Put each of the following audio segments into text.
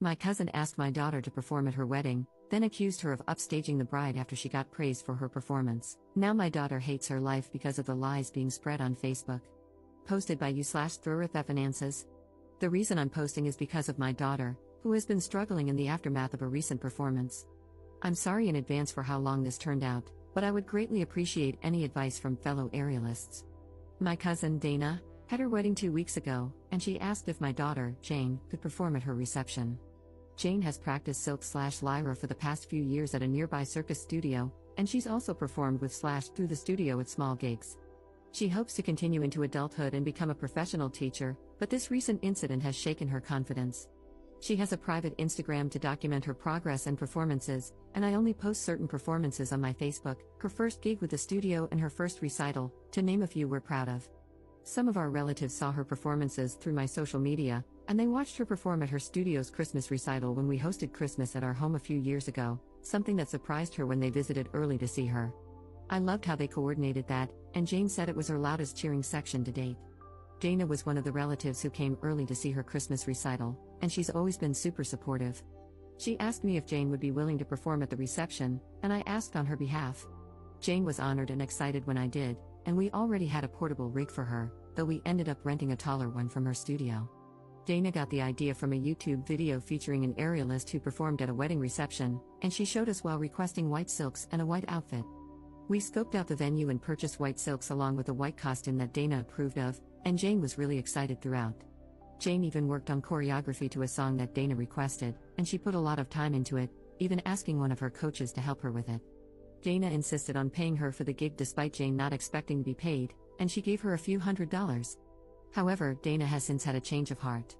My cousin asked my daughter to perform at her wedding, then accused her of upstaging the bride after she got praised for her performance. Now my daughter hates her life because of the lies being spread on Facebook. Posted by you/Finances. The reason I'm posting is because of my daughter, who has been struggling in the aftermath of a recent performance. I'm sorry in advance for how long this turned out, but I would greatly appreciate any advice from fellow aerialists. My cousin, Dana, had her wedding 2 weeks ago, and she asked if my daughter, Jane, could perform at her reception. Jane has practiced silk/lyra for the past few years at a nearby circus studio, and she's also performed with Slash through the studio at small gigs. She hopes to continue into adulthood and become a professional teacher, but this recent incident has shaken her confidence. She has a private Instagram to document her progress and performances, and I only post certain performances on my Facebook, her first gig with the studio and her first recital, to name a few we're proud of. Some of our relatives saw her performances through my social media, and they watched her perform at her studio's Christmas recital when we hosted Christmas at our home a few years ago, something that surprised her when they visited early to see her. I loved how they coordinated that, and Jane said it was her loudest cheering section to date. Dana was one of the relatives who came early to see her Christmas recital, and she's always been super supportive. She asked me if Jane would be willing to perform at the reception, and I asked on her behalf. Jane was honored and excited when I did, and we already had a portable rig for her, though we ended up renting a taller one from her studio. Dana got the idea from a YouTube video featuring an aerialist who performed at a wedding reception, and she showed us while requesting white silks and a white outfit. We scoped out the venue and purchased white silks along with a white costume that Dana approved of, and Jane was really excited throughout. Jane even worked on choreography to a song that Dana requested, and she put a lot of time into it, even asking one of her coaches to help her with it. Dana insisted on paying her for the gig despite Jane not expecting to be paid, and she gave her a few $100s. However, Dana has since had a change of heart.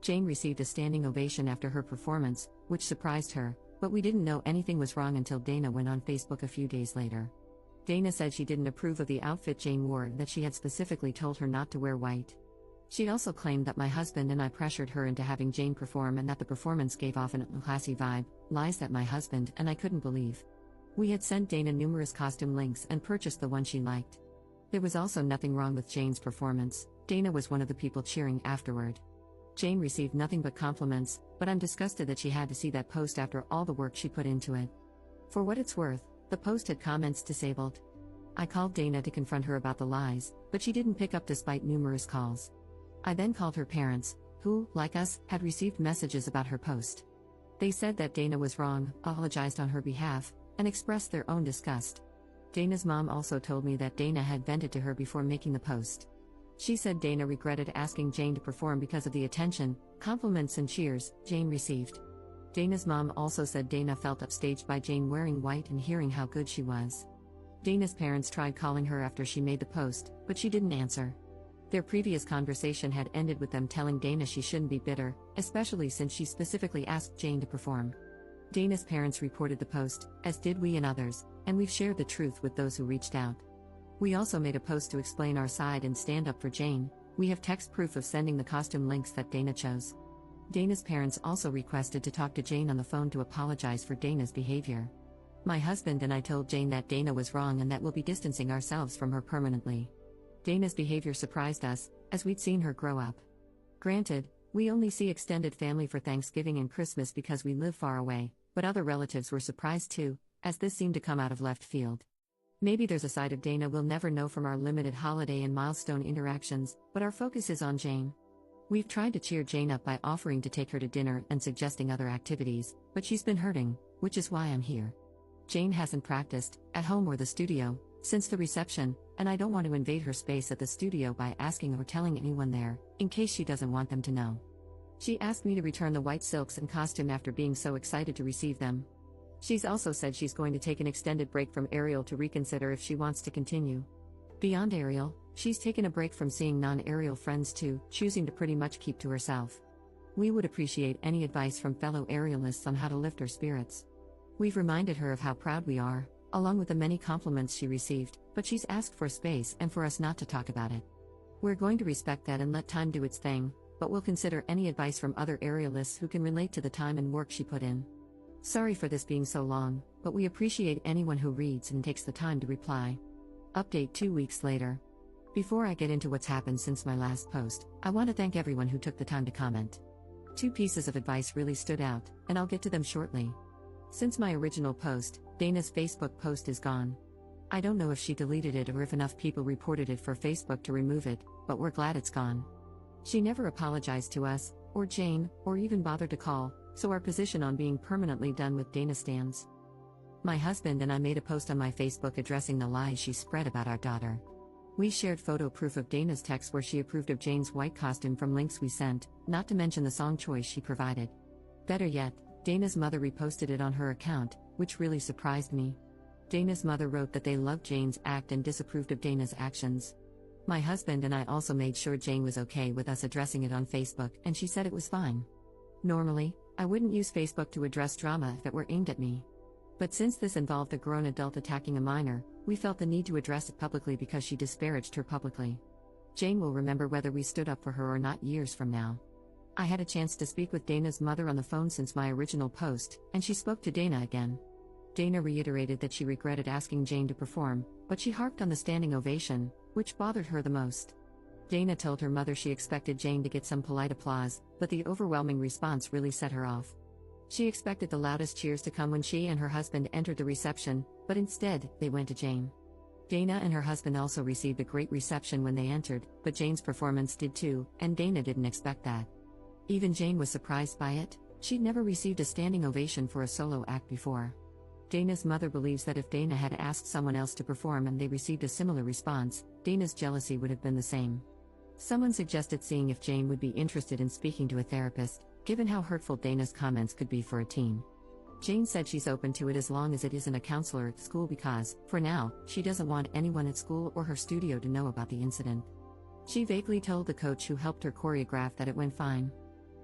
Jane received a standing ovation after her performance, which surprised her, but we didn't know anything was wrong until Dana went on Facebook a few days later. Dana said she didn't approve of the outfit Jane wore, that she had specifically told her not to wear white. She also claimed that my husband and I pressured her into having Jane perform and that the performance gave off an unclassy vibe, lies that my husband and I couldn't believe. We had sent Dana numerous costume links and purchased the one she liked. There was also nothing wrong with Jane's performance. Dana was one of the people cheering afterward. Jane received nothing but compliments, but I'm disgusted that she had to see that post after all the work she put into it. For what it's worth, the post had comments disabled. I called Dana to confront her about the lies, but she didn't pick up despite numerous calls. I then called her parents, who, like us, had received messages about her post. They said that Dana was wrong, apologized on her behalf, and expressed their own disgust. Dana's mom also told me that Dana had vented to her before making the post. She said Dana regretted asking Jane to perform because of the attention, compliments and cheers Jane received. Dana's mom also said Dana felt upstaged by Jane wearing white and hearing how good she was. Dana's parents tried calling her after she made the post, but she didn't answer. Their previous conversation had ended with them telling Dana she shouldn't be bitter, especially since she specifically asked Jane to perform. Dana's parents reported the post, as did we and others, and we've shared the truth with those who reached out. We also made a post to explain our side and stand up for Jane. We have text proof of sending the costume links that Dana chose. Dana's parents also requested to talk to Jane on the phone to apologize for Dana's behavior. My husband and I told Jane that Dana was wrong and that we'll be distancing ourselves from her permanently. Dana's behavior surprised us, as we'd seen her grow up. Granted, we only see extended family for Thanksgiving and Christmas because we live far away, but other relatives were surprised too, as this seemed to come out of left field. Maybe there's a side of Dana we'll never know from our limited holiday and milestone interactions, but our focus is on Jane. We've tried to cheer Jane up by offering to take her to dinner and suggesting other activities, but she's been hurting, which is why I'm here. Jane hasn't practiced, at home or the studio, since the reception, and I don't want to invade her space at the studio by asking or telling anyone there, in case she doesn't want them to know. She asked me to return the white silks and costume after being so excited to receive them. She's also said she's going to take an extended break from aerial to reconsider if she wants to continue. Beyond aerial, she's taken a break from seeing non-aerial friends too, choosing to pretty much keep to herself. We would appreciate any advice from fellow aerialists on how to lift her spirits. We've reminded her of how proud we are, along with the many compliments she received, but she's asked for space and for us not to talk about it. We're going to respect that and let time do its thing, but we'll consider any advice from other aerialists who can relate to the time and work she put in. Sorry for this being so long, but we appreciate anyone who reads and takes the time to reply. Update 2 weeks later. Before I get into what's happened since my last post, I want to thank everyone who took the time to comment. Two pieces of advice really stood out, and I'll get to them shortly. Since my original post, Dana's Facebook post is gone. I don't know if she deleted it or if enough people reported it for Facebook to remove it, but we're glad it's gone. She never apologized to us, or Jane, or even bothered to call, so our position on being permanently done with Dana stands. My husband and I made a post on my Facebook addressing the lies she spread about our daughter. We shared photo proof of Dana's text where she approved of Jane's white costume from links we sent, not to mention the song choice she provided. Better yet, Dana's mother reposted it on her account, which really surprised me. Dana's mother wrote that they loved Jane's act and disapproved of Dana's actions. My husband and I also made sure Jane was okay with us addressing it on Facebook, and she said it was fine. Normally, I wouldn't use Facebook to address drama if it were aimed at me. But since this involved a grown adult attacking a minor, we felt the need to address it publicly because she disparaged her publicly. Jane will remember whether we stood up for her or not years from now. I had a chance to speak with Dana's mother on the phone since my original post, and she spoke to Dana again. Dana reiterated that she regretted asking Jane to perform, but she harped on the standing ovation, which bothered her the most. Dana told her mother she expected Jane to get some polite applause, but the overwhelming response really set her off. She expected the loudest cheers to come when she and her husband entered the reception, but instead, they went to Jane. Dana and her husband also received a great reception when they entered, but Jane's performance did too, and Dana didn't expect that. Even Jane was surprised by it. She'd never received a standing ovation for a solo act before. Dana's mother believes that if Dana had asked someone else to perform and they received a similar response, Dana's jealousy would have been the same. Someone suggested seeing if Jane would be interested in speaking to a therapist, given how hurtful Dana's comments could be for a teen. Jane said she's open to it as long as it isn't a counselor at school because, for now, she doesn't want anyone at school or her studio to know about the incident. She vaguely told the coach who helped her choreograph that it went fine.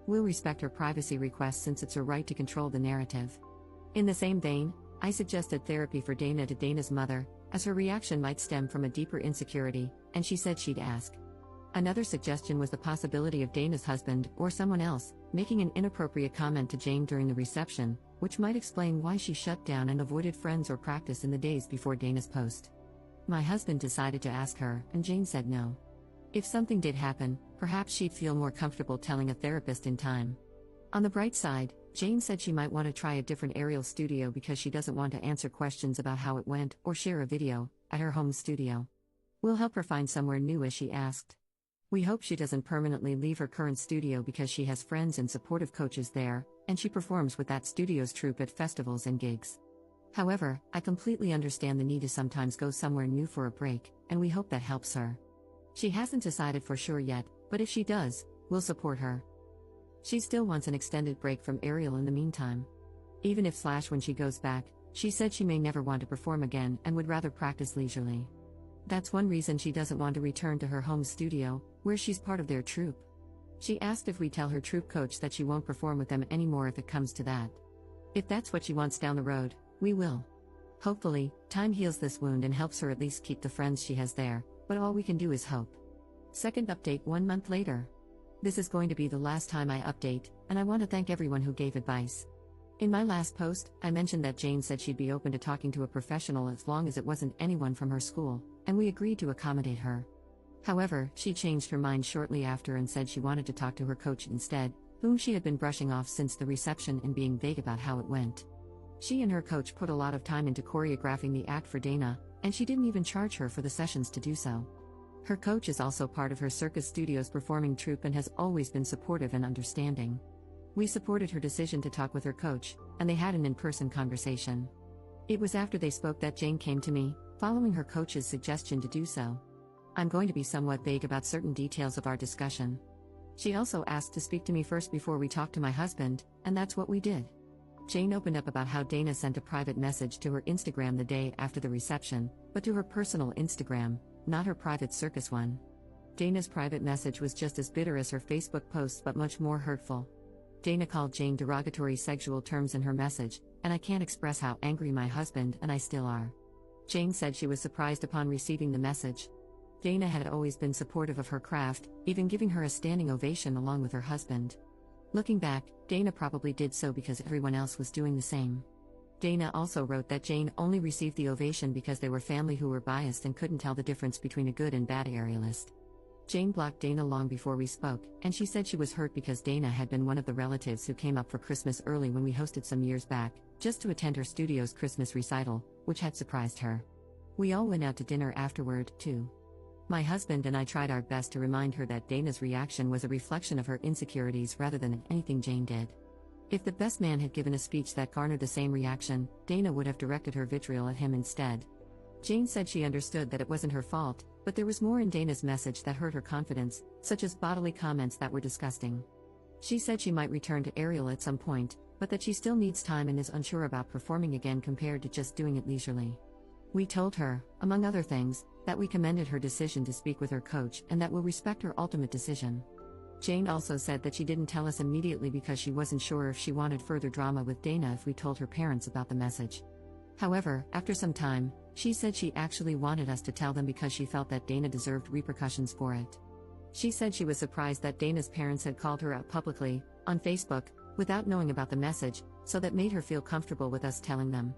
We'll respect her privacy request since it's her right to control the narrative. In the same vein, I suggested therapy for Dana to Dana's mother, as her reaction might stem from a deeper insecurity, and she said she'd ask. Another suggestion was the possibility of Dana's husband, or someone else, making an inappropriate comment to Jane during the reception, which might explain why she shut down and avoided friends or practice in the days before Dana's post. My husband decided to ask her, and Jane said no. If something did happen, perhaps she'd feel more comfortable telling a therapist in time. On the bright side, Jane said she might want to try a different aerial studio because she doesn't want to answer questions about how it went or share a video at her home studio. We'll help her find somewhere new as she asked. We hope she doesn't permanently leave her current studio because she has friends and supportive coaches there, and she performs with that studio's troupe at festivals and gigs. However, I completely understand the need to sometimes go somewhere new for a break, and we hope that helps her. She hasn't decided for sure yet, but if she does, we'll support her. She still wants an extended break from aerial in the meantime. Even if when she goes back, she said she may never want to perform again and would rather practice leisurely. That's one reason she doesn't want to return to her home studio, where she's part of their troupe. She asked if we tell her troupe coach that she won't perform with them anymore if it comes to that. If that's what she wants down the road, we will. Hopefully, time heals this wound and helps her at least keep the friends she has there, but all we can do is hope. Second update 1 month later. This is going to be the last time I update, and I want to thank everyone who gave advice. In my last post, I mentioned that Jane said she'd be open to talking to a professional as long as it wasn't anyone from her school, and we agreed to accommodate her. However, she changed her mind shortly after and said she wanted to talk to her coach instead, whom she had been brushing off since the reception and being vague about how it went. She and her coach put a lot of time into choreographing the act for Dana, and she didn't even charge her for the sessions to do so. Her coach is also part of her Circus Studios performing troupe and has always been supportive and understanding. We supported her decision to talk with her coach, and they had an in-person conversation. It was after they spoke that Jane came to me, following her coach's suggestion to do so. I'm going to be somewhat vague about certain details of our discussion. She also asked to speak to me first before we talked to my husband, and that's what we did. Jane opened up about how Dana sent a private message to her Instagram the day after the reception, but to her personal Instagram, not her private circus one. Dana's private message was just as bitter as her Facebook posts but much more hurtful. Dana called Jane derogatory sexual terms in her message, and I can't express how angry my husband and I still are. Jane said she was surprised upon receiving the message. Dana had always been supportive of her craft, even giving her a standing ovation along with her husband. Looking back, Dana probably did so because everyone else was doing the same. Dana also wrote that Jane only received the ovation because they were family who were biased and couldn't tell the difference between a good and bad aerialist. Jane blocked Dana long before we spoke, and she said she was hurt because Dana had been one of the relatives who came up for Christmas early when we hosted some years back, just to attend her studio's Christmas recital, which had surprised her. We all went out to dinner afterward, too. My husband and I tried our best to remind her that Dana's reaction was a reflection of her insecurities rather than anything Jane did. If the best man had given a speech that garnered the same reaction, Dana would have directed her vitriol at him instead. Jane said she understood that it wasn't her fault, but there was more in Dana's message that hurt her confidence, such as bodily comments that were disgusting. She said she might return to Ariel at some point, but that she still needs time and is unsure about performing again compared to just doing it leisurely. We told her, among other things, that we commended her decision to speak with her coach and that we'll respect her ultimate decision. Jane also said that she didn't tell us immediately because she wasn't sure if she wanted further drama with Dana if we told her parents about the message. However, after some time, she said she actually wanted us to tell them because she felt that Dana deserved repercussions for it. She said she was surprised that Dana's parents had called her out publicly, on Facebook, without knowing about the message, so that made her feel comfortable with us telling them.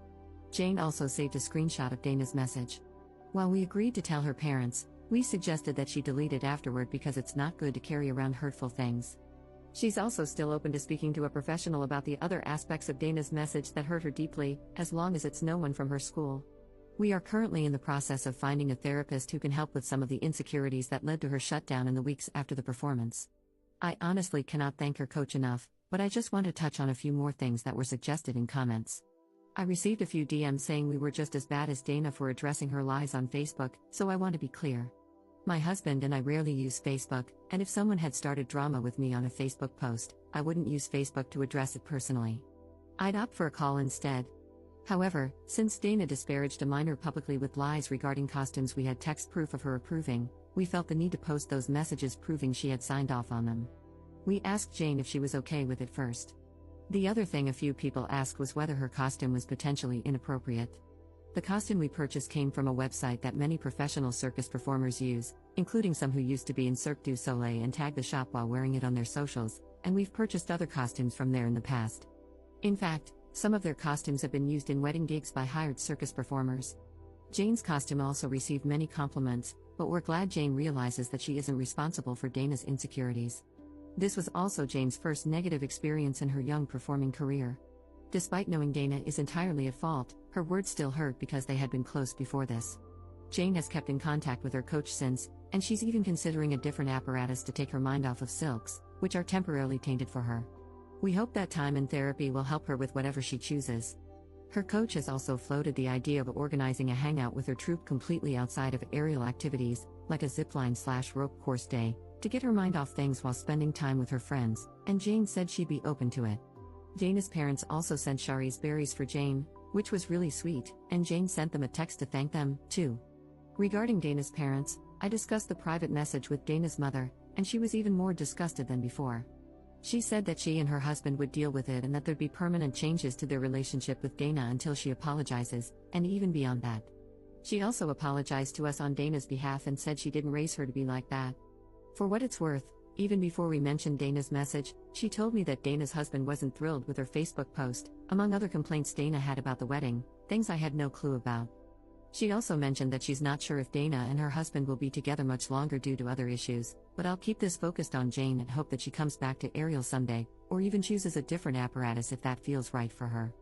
Jane also saved a screenshot of Dana's message. While we agreed to tell her parents, we suggested that she delete it afterward because it's not good to carry around hurtful things. She's also still open to speaking to a professional about the other aspects of Dana's message that hurt her deeply, as long as it's no one from her school. We are currently in the process of finding a therapist who can help with some of the insecurities that led to her shutdown in the weeks after the performance. I honestly cannot thank her coach enough, but I just want to touch on a few more things that were suggested in comments. I received a few DMs saying we were just as bad as Dana for addressing her lies on Facebook, so I want to be clear. My husband and I rarely use Facebook, and if someone had started drama with me on a Facebook post, I wouldn't use Facebook to address it personally. I'd opt for a call instead. However, since Dana disparaged a minor publicly with lies regarding costumes we had text proof of her approving, we felt the need to post those messages proving she had signed off on them. We asked Jane if she was okay with it first. The other thing a few people asked was whether her costume was potentially inappropriate. The costume we purchased came from a website that many professional circus performers use, including some who used to be in Cirque du Soleil and tag the shop while wearing it on their socials, and we've purchased other costumes from there in the past. In fact, some of their costumes have been used in wedding gigs by hired circus performers. Jane's costume also received many compliments, but we're glad Jane realizes that she isn't responsible for Dana's insecurities. This was also Jane's first negative experience in her young performing career. Despite knowing Dana is entirely at fault, her words still hurt because they had been close before this. Jane has kept in contact with her coach since, and she's even considering a different apparatus to take her mind off of silks, which are temporarily tainted for her. We hope that time in therapy will help her with whatever she chooses. Her coach has also floated the idea of organizing a hangout with her troupe completely outside of aerial activities, like a zipline/rope course day, to get her mind off things while spending time with her friends, and Jane said she'd be open to it. Dana's parents also sent Shari's berries for Jane, which was really sweet, and Jane sent them a text to thank them, too. Regarding Dana's parents, I discussed the private message with Dana's mother, and she was even more disgusted than before. She said that she and her husband would deal with it and that there'd be permanent changes to their relationship with Dana until she apologizes, and even beyond that. She also apologized to us on Dana's behalf and said she didn't raise her to be like that. For what it's worth, even before we mentioned Dana's message, she told me that Dana's husband wasn't thrilled with her Facebook post, among other complaints Dana had about the wedding, things I had no clue about. She also mentioned that she's not sure if Dana and her husband will be together much longer due to other issues, but I'll keep this focused on Jane and hope that she comes back to Ariel someday, or even chooses a different apparatus if that feels right for her.